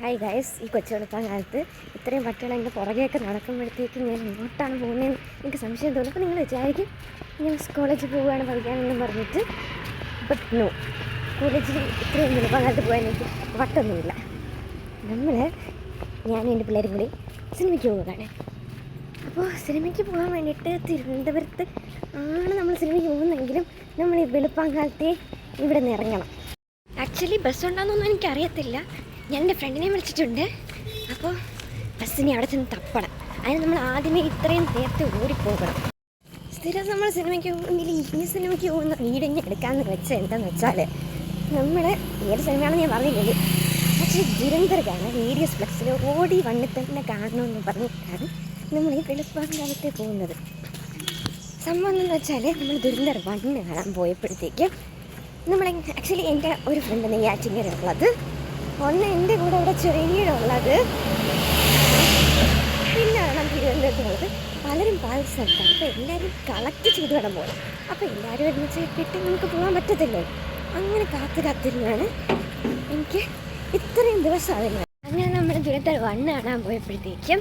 Hi guys, ഈ കൊച്ചുവെളുപ്പം കാലത്ത് ഇത്രയും പട്ടികൾ എൻ്റെ പുറകെയൊക്കെ നടക്കുമ്പോഴത്തേക്കും ഞാൻ എങ്ങോട്ടാണ് പോകുന്നതെന്ന് എനിക്ക് സംശയം തോന്നും. അപ്പോൾ നിങ്ങൾ വിചാരിക്കും ഞാൻ കോളേജിൽ പോവുകയാണ് പഠിക്കാനെന്നും പറഞ്ഞിട്ട്. ബട്ട് നോ, കോളേജിൽ ഇത്രയും വെളുപ്പം കാലത്ത് പോകാൻ എനിക്ക് വട്ടൊന്നുമില്ല. ഞാനും എൻ്റെ പിള്ളേരും കൂടി സിനിമയ്ക്ക് പോവുകയാണ്. അപ്പോൾ സിനിമയ്ക്ക് പോകാൻ വേണ്ടിയിട്ട് തിരുവനന്തപുരത്ത് ആണ് നമ്മൾ സിനിമയ്ക്ക് പോകുന്നതെങ്കിലും നമ്മൾ ഈ വെളുപ്പം കാലത്തെ ഇവിടെ നിന്ന് ഇറങ്ങണം. ആക്ച്വലി ബസ് ഉണ്ടോയെന്നൊന്നും എനിക്കറിയത്തില്ല. ഞാൻ എൻ്റെ ഫ്രണ്ടിനെ വിളിച്ചിട്ടുണ്ട്. അപ്പോൾ ബസ്സിനെ അവിടെ ചെന്ന് തപ്പണം. അതിന് നമ്മൾ ആദ്യമേ ഇത്രയും നേരത്തെ ഓടിപ്പോകണം. സ്ഥിരം നമ്മൾ സിനിമയ്ക്ക് പോകുമെങ്കിൽ ഈ സിനിമയ്ക്ക് പോകുന്ന വീടിനെ എടുക്കാമെന്ന് വെച്ചാൽ എന്താണെന്ന് വെച്ചാൽ നമ്മൾ ഏത് സിനിമയാണെന്ന് ഞാൻ പറഞ്ഞില്ലെങ്കിൽ പക്ഷേ ദുരന്തർ കാണാൻ വീഡിയോസ് ഫ്ലെക്സിൽ ഓടി വണ്ണിൽ തന്നെ കാണണമെന്ന് പറഞ്ഞിട്ടാണ് നമ്മൾ ഈ വെളുപ്പം കാലത്തെ പോകുന്നത്. സംഭവം എന്ന് വെച്ചാൽ നമ്മൾ ദുരന്തർ വണ്ണ് കാണാൻ പോയപ്പോഴത്തേക്കും ആക്ച്വലി എൻ്റെ ഒരു ഫ്രണ്ട് നെയ്യാറ്റിങ്ങരയുള്ളത്, ഒന്ന് എൻ്റെ കൂടെ ഇവിടെ ചെറിയുള്ളത്, പിന്നാണ് തിരുവനന്തപുരത്തുള്ളത്. പലരും പല സ്ഥലത്താണ്. അപ്പോൾ എല്ലാവരും കളക്ട് ചെയ്ത് വേണം പോകാൻ. അപ്പോൾ എല്ലാവരും ഒരുമിച്ച് ഇട്ടിട്ട് നമുക്ക് പോകാൻ പറ്റത്തില്ലോ. അങ്ങനെ കാത്തിരുന്നാണ് എനിക്ക് ഇത്രയും ദിവസം അതിന്. അങ്ങനെ നമ്മൾ ദുരന്തർ വണ്ണ് കാണാൻ പോയപ്പോഴത്തേക്കും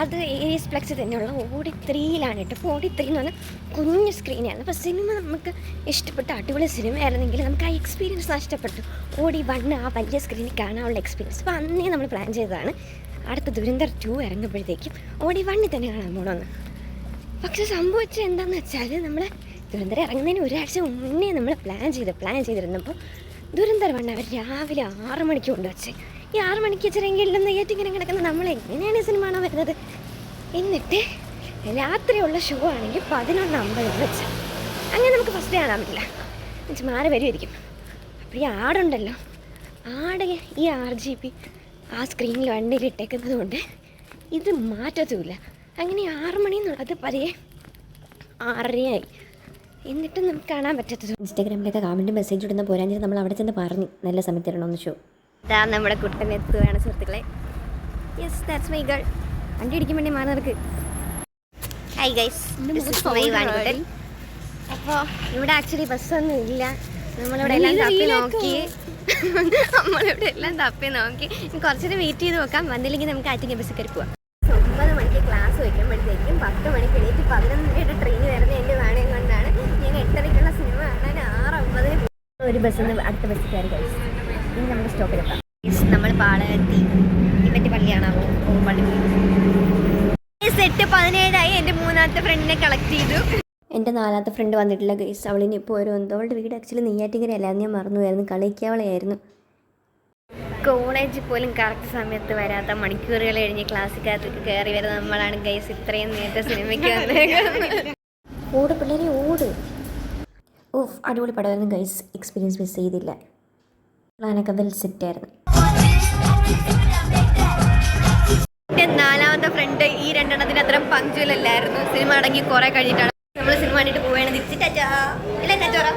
അത് ഏരിയസ് ഫ്ലെക്സ് തന്നെയുള്ള ഓടി3യിലാണ് കേട്ടോ. അപ്പോൾ ഓടി3 എന്ന് പറഞ്ഞാൽ കുഞ്ഞു സ്ക്രീനാണ്. അപ്പോൾ സിനിമ നമുക്ക് ഇഷ്ടപ്പെട്ട അടിപൊളി സിനിമയായിരുന്നെങ്കിൽ നമുക്ക് ആ എക്സ്പീരിയൻസ് നഷ്ടപ്പെട്ടു. ഓടി1 ആ വലിയ സ്ക്രീനിൽ കാണാനുള്ള എക്സ്പീരിയൻസ്. അപ്പോൾ അന്നേ നമ്മൾ പ്ലാൻ ചെയ്തതാണ് അടുത്ത ദുരന്തർ 2 ഇറങ്ങുമ്പോഴത്തേക്കും ഓടി1 തന്നെ കാണാൻ പോകണമെന്ന്. പക്ഷെ സംഭവിച്ചത് എന്താണെന്ന് വെച്ചാൽ നമ്മൾ ദുരന്തർ ഇറങ്ങുന്നതിന് ഒരാഴ്ച മുന്നേ നമ്മൾ പ്ലാൻ ചെയ്തിരുന്നപ്പോൾ ദുരന്തർ 1 അവർ രാവിലെ 6 മണിക്ക് കൊണ്ടുവച്ച്. ഈ 6 മണിക്ക് ചെറിയെങ്കിലും നെയ്യാറ്റിങ്ങനെ കിടക്കുന്ന നമ്മളെങ്ങനെയാണ് ഈ സിനിമ കാണാൻ വരുന്നത്? എന്നിട്ട് രാത്രിയുള്ള ഷോ ആണെങ്കിൽ 11:50 വെച്ച്. അങ്ങനെ നമുക്ക് ഫസ്റ്റ് കാണാൻ പറ്റില്ല, മാറി വരുമായിരിക്കും. അപ്പോൾ ഈ ആടുണ്ടല്ലോ, ഈ RGB ആ സ്ക്രീനിൽ വണ്ടിയിലിട്ടേക്കുന്നത് കൊണ്ട് ഇത് മാറ്റത്തുമില്ല. അങ്ങനെ 6 മണി എന്നുള്ളത് പതിയെ 6:30 എന്നിട്ട് നമുക്ക് കാണാൻ പറ്റത്തത്. ഇൻസ്റ്റാഗ്രാമിലൊക്കെ കമൻറ്റ് മെസ്സേജ് ഇടുന്ന പോരാഞ്ഞിട്ട് നമ്മൾ അവിടെ ചെന്ന് പറഞ്ഞു നല്ല സമയത്ത് ഇടണമെന്ന്. ഷോ ഇതാ നമ്മുടെ കുട്ടൻ എത്തുകയാണ് സുഹൃത്തുക്കളെ. Yes, that's my girl. വണ്ടി ഇടിക്കും വേണ്ടി മാറി നടക്ക്. Hi guys, Vanikuttan. അപ്പോൾ ഇവിടെ ആക്ച്വലി ബസ്സൊന്നും ഇല്ല. നമ്മളിവിടെ എല്ലാം തപ്പി നോക്കി കുറച്ചേരം വെയിറ്റ് ചെയ്ത് നോക്കാം. വന്നില്ലെങ്കിൽ നമുക്ക് ആറ്റിങ്ങൽ ബസ് കയറി പോവാം. 9 മണിക്ക് ക്ലാസ് വയ്ക്കുമ്പോഴത്തേക്കും 10 മണിക്ക് എണീറ്റ് 11:30 ട്രെയിൻ വരുന്ന എൻ്റെ നാണയം കൊണ്ടാണ് ഞാൻ 8:30ക്കുള്ള സിനിമ കാണാൻ 6:50 ഒരു ബസ്സിൽ നിന്ന് അടുത്ത ബസ്സിൽ കയറി. ഗൈസ്, ഇനി നമ്മുടെ സ്റ്റോപ്പിലെത്താം. നമ്മൾ പാളയത്തി ഇവൻ്റെ പള്ളിയാണോ പള്ളി. സെറ്റ് 17 എൻ്റെ 3ാമത്തെ ഫ്രണ്ടിനെ കളക്ട് ചെയ്തു. എൻ്റെ 4ാമത്തെ ഫ്രണ്ട് വന്നിട്ടില്ല ഗൈസ്. അവളിനി ഇപ്പോൾ ഒരു അവളുടെ വീട് ആക്ച്വലി നെയ്യാറ്റിങ്ങരയല്ലായിരുന്നു, ഞാൻ മറന്നുപോയായിരുന്നു, കളിക്കാവളയായിരുന്നു. കോളേജിൽ പോലും കറക്റ്റ് സമയത്ത് വരാത്ത മണിക്കൂറുകൾ കഴിഞ്ഞ് ക്ലാസ്സിക്കകത്ത് കയറി വരുന്ന നമ്മളാണ് ഗൈസ് ഇത്രയും നേരത്തെ സിനിമയ്ക്ക് വന്നേക്കുന്നത്. ഓട് പിള്ളേരെ ഓട്. ഓഫ്, അടിപൊളി പടമായിരുന്നു ഗൈസ്. എക്സ്പീരിയൻസ് മിസ് ചെയ്തില്ല. പ്ലാനൊക്കെ വെൽ സെറ്റായിരുന്നു. എൻ്റെ 4ാമത്തെ ഫ്രണ്ട് ഈ 2 അത്ര പങ്ക്ച്വൽ അല്ലായിരുന്നു. സിനിമ അടങ്ങി കുറേ കഴിഞ്ഞിട്ടാണ് നമ്മൾ സിനിമ കണ്ടിട്ട് പോവുകയാണ്. തിരിച്ചിട്ടാ ഇല്ല ചോറ